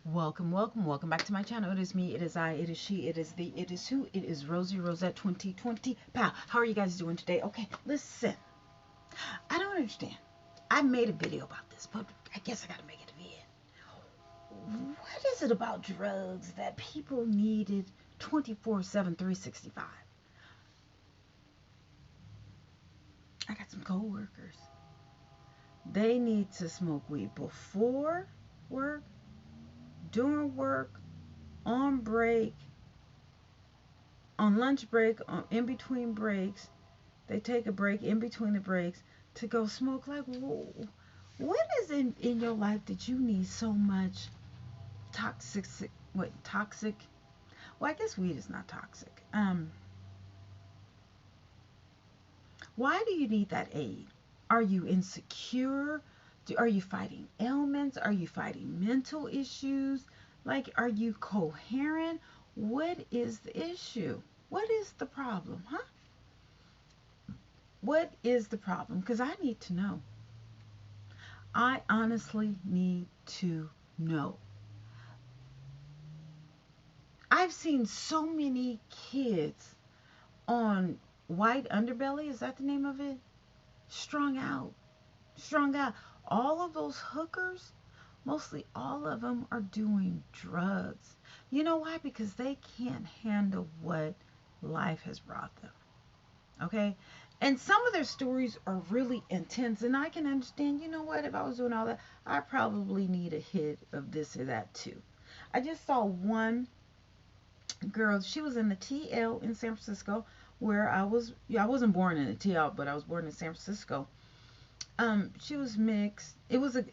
Welcome back to my channel. It is me, it is I, it is she, it is the, it is who, it is Rosie Rosette 2020. Pow. How are you guys doing today? Okay, listen. I don't understand. I made a video about this, but I guess I gotta make it again. What is it about drugs that people needed 24/7, 365? I got some coworkers. They need to smoke weed before work, during work, on break, on lunch break, on in between breaks. They take a break in between the breaks to go smoke. Like, whoa, what is in your life that you need so much toxic? What toxic? Well, I guess weed is not toxic. Why do you need that aid? Are you insecure? Are you fighting ailments? Are you fighting mental issues? Like, are you coherent? What is the issue? What is the problem, huh? What is the problem? Because I need to know. I honestly need to know. I've seen so many kids on white underbelly, is that the name of it? Strung out. Strung out. All of those hookers, mostly all of them are doing drugs. You know why? Because they can't handle what life has brought them. Okay? And some of their stories are really intense, and I can understand, you know what, if I was doing all that, I probably need a hit of this or that too. I just saw one girl, she was in the TL in San Francisco, where I was, yeah, I wasn't born in the TL, but I was born in San Francisco. She was mixed. It was a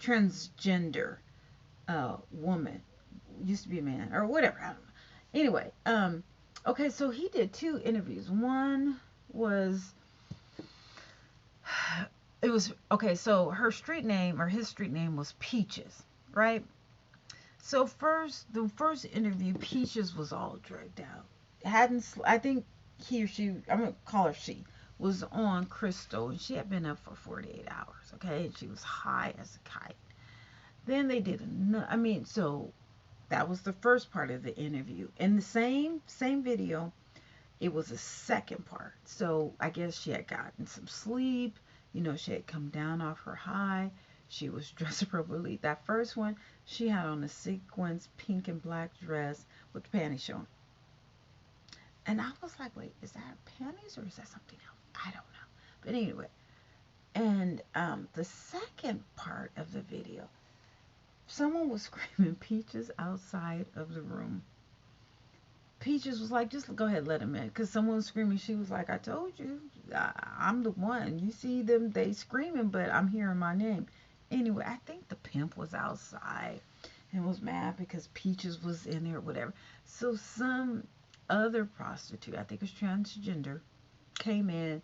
transgender woman. Used to be a man or whatever. I don't know. Anyway, okay, so he did two interviews. One was, it was okay, so her street name or his street name was Peaches, right? So the first interview, Peaches was all drugged out. Hadn't I think he or she, I'm gonna call her she, was on crystal, and she had been up for 48 hours. Okay, and she was high as a kite. Then they did another. I mean, so that was the first part of the interview. In the same video, it was a second part. So I guess she had gotten some sleep. She had come down off her high. She was dressed appropriately. That first one, she had on a sequins pink and black dress with the panties showing. And I was like, wait, is that panties or is that something else? I don't know. But anyway, and the second part of the video, someone was screaming Peaches outside of the room. Peaches was like, just go ahead, let him in. Because someone was screaming. She was like, I told you, I'm the one. You see them, they screaming, but I'm hearing my name. Anyway, I think the pimp was outside and was mad because Peaches was in there, whatever. So some other prostitute, I think it was transgender, came in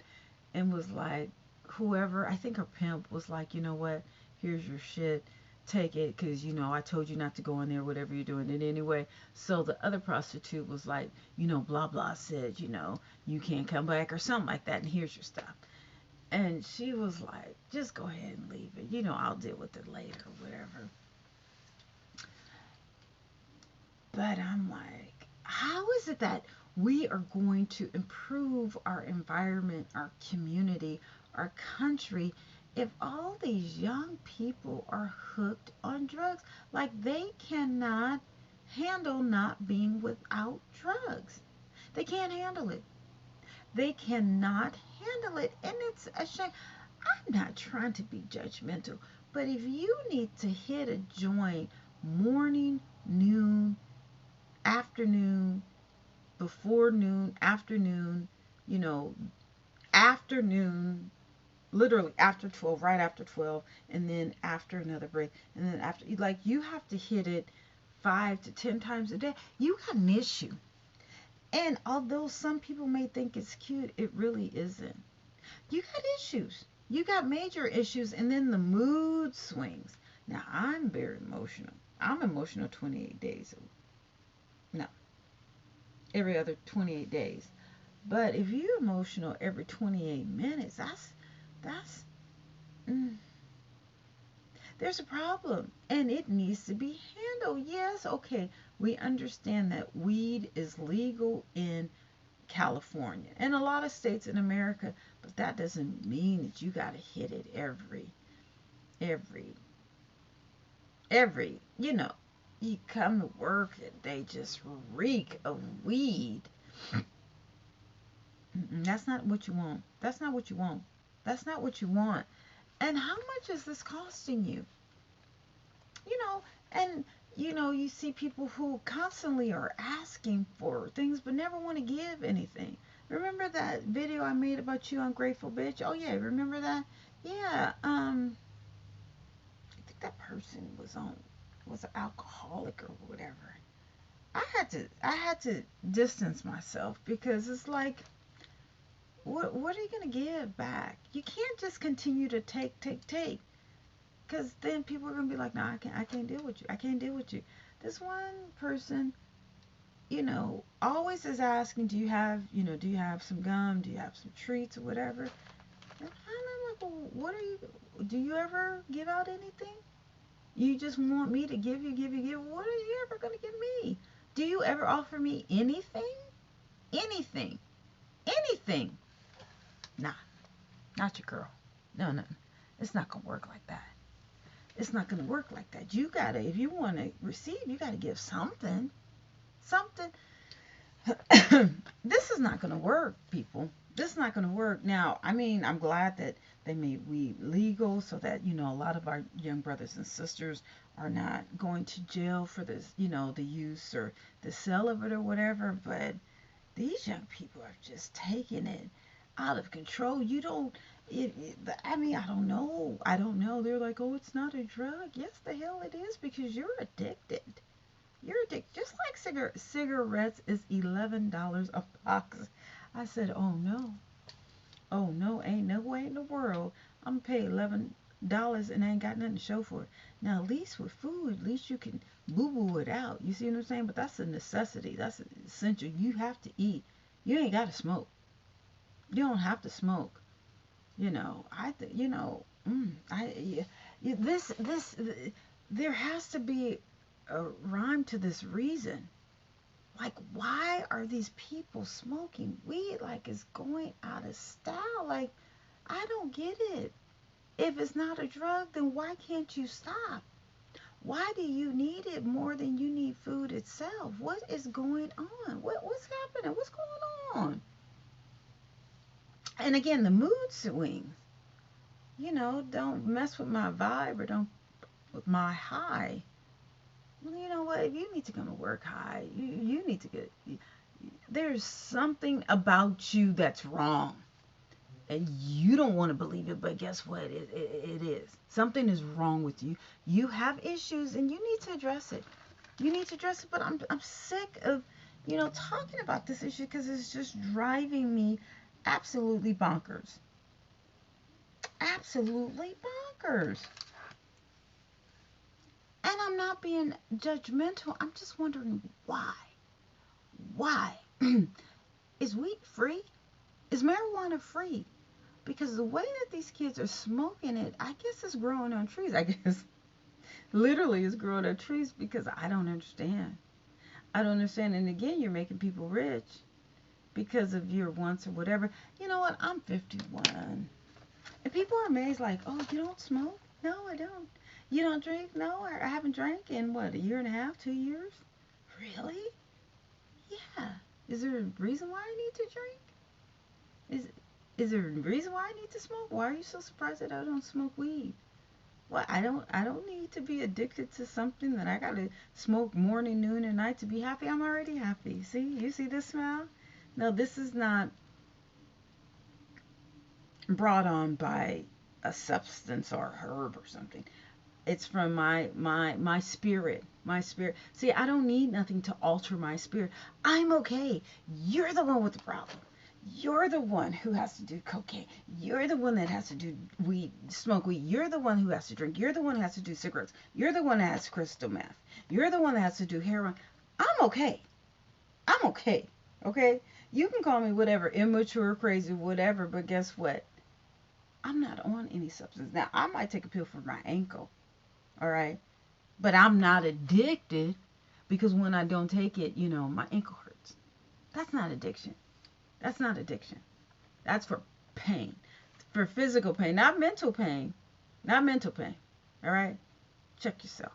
and was like, whoever, I think her pimp was like, you know what, here's your shit, take it, because I told you not to go in there, whatever you're doing it anyway. So the other prostitute was like, blah blah said, you can't come back or something like that, and here's your stuff. And she was like, just go ahead and leave it, I'll deal with it later, whatever. But I'm like, how is it that we are going to improve our environment, our community, our country, if all these young people are hooked on drugs? Like, they cannot handle not being without drugs. They can't handle it. They cannot handle it. And it's a shame. I'm not trying to be judgmental, but if you need to hit a joint morning, noon, afternoon, before noon, afternoon, you know, afternoon, literally after 12, right after 12, and then after another break, and then after, like, you have to hit it 5 to 10 times a day. You got an issue. And although some people may think it's cute, it really isn't. You got issues. You got major issues, and then the mood swings. Now, I'm very emotional. I'm emotional 28 days. No, every other 28 days. But if you're emotional every 28 minutes, that's mm, There's a problem and it needs to be handled. Yes, okay. We understand that weed is legal in California and a lot of states in America, but that doesn't mean that you got to hit it every, you come to work and they just reek of weed. That's not what you want. That's not what you want. That's not what you want. And how much is this costing you? You know, and you see people who constantly are asking for things but never want to give anything. Remember that video I made about you, ungrateful bitch? Oh yeah, remember that? Yeah, I think that person was an alcoholic or whatever. I had to distance myself because it's like, what are you gonna give back? You can't just continue to take, because then people are gonna be like, no, I can't deal with you. I can't deal with you. This one person, always is asking, do you have some gum? Do you have some treats or whatever? And I'm like, well, do you ever give out anything? You just want me to give you, give you, give. What are you ever gonna give me? Do you ever offer me anything? Anything? Anything? Nah, not your girl. No, no. It's not gonna work like that. It's not gonna work like that. You gotta, if you wanna receive, you gotta give something. Something. This is not gonna work, people. This is not gonna work. Now, I mean, I'm glad that they made weed legal so that, a lot of our young brothers and sisters are not going to jail for this, the use or the sale of it or whatever. But these young people are just taking it out of control. You don't, I mean, I don't know. I don't know. They're like, oh, it's not a drug. Yes, the hell it is, because you're addicted. You're addicted. Just like cigarettes is $11 a box. I said, oh no. Oh no, ain't no way in the world I'm gonna pay $11 and I ain't got nothing to show for it. Now, at least with food, at least you can boo-boo it out. You see what I'm saying? But that's a necessity. That's essential. You have to eat. You ain't got to smoke. You don't have to smoke. I think, this, there has to be a rhyme to this reason. Like, why are these people smoking weed like it's going out of style? Like, I don't get it. If it's not a drug, then why can't you stop? Why do you need it more than you need food itself? What is going on? What's happening? What's going on? And again, the mood swings. Don't mess with my vibe or don't with my high. Well, you know what? If you need to come to work high, you need to get. There's something about you that's wrong, and you don't want to believe it. But guess what? It is. Something is wrong with you. You have issues, and you need to address it. You need to address it. But I'm sick of talking about this issue because it's just driving me absolutely bonkers. Absolutely bonkers. And I'm not being judgmental. I'm just wondering why. Why? Is weed free? Is marijuana free? Because the way that these kids are smoking it, I guess it's growing on trees. I guess literally it's growing on trees because I don't understand. I don't understand. And again, you're making people rich because of your wants or whatever. You know what? I'm 51. And people are amazed like, oh, you don't smoke? No, I don't. You don't drink? No, I haven't drank in what, a year and a half, 2 years? Really? Yeah. Is there a reason why I need to drink? Is there a reason why I need to smoke? Why are you so surprised that I don't smoke weed? Well, I don't need to be addicted to something that I gotta smoke morning, noon, and night to be happy. I'm already happy. See? You see this smile? No, this is not brought on by a substance or a herb or something. It's from my spirit. My spirit. See, I don't need nothing to alter my spirit. I'm okay. You're the one with the problem. You're the one who has to do cocaine. You're the one that has to do weed, smoke weed. You're the one who has to drink. You're the one who has to do cigarettes. You're the one that has crystal meth. You're the one that has to do heroin. I'm okay. I'm okay. Okay? You can call me whatever, immature, crazy, whatever, but guess what? I'm not on any substance. Now, I might take a pill for my ankle. All right. But I'm not addicted because when I don't take it, my ankle hurts. That's not addiction. That's not addiction. That's for pain, for physical pain, not mental pain. Not mental pain. All right? Check yourself.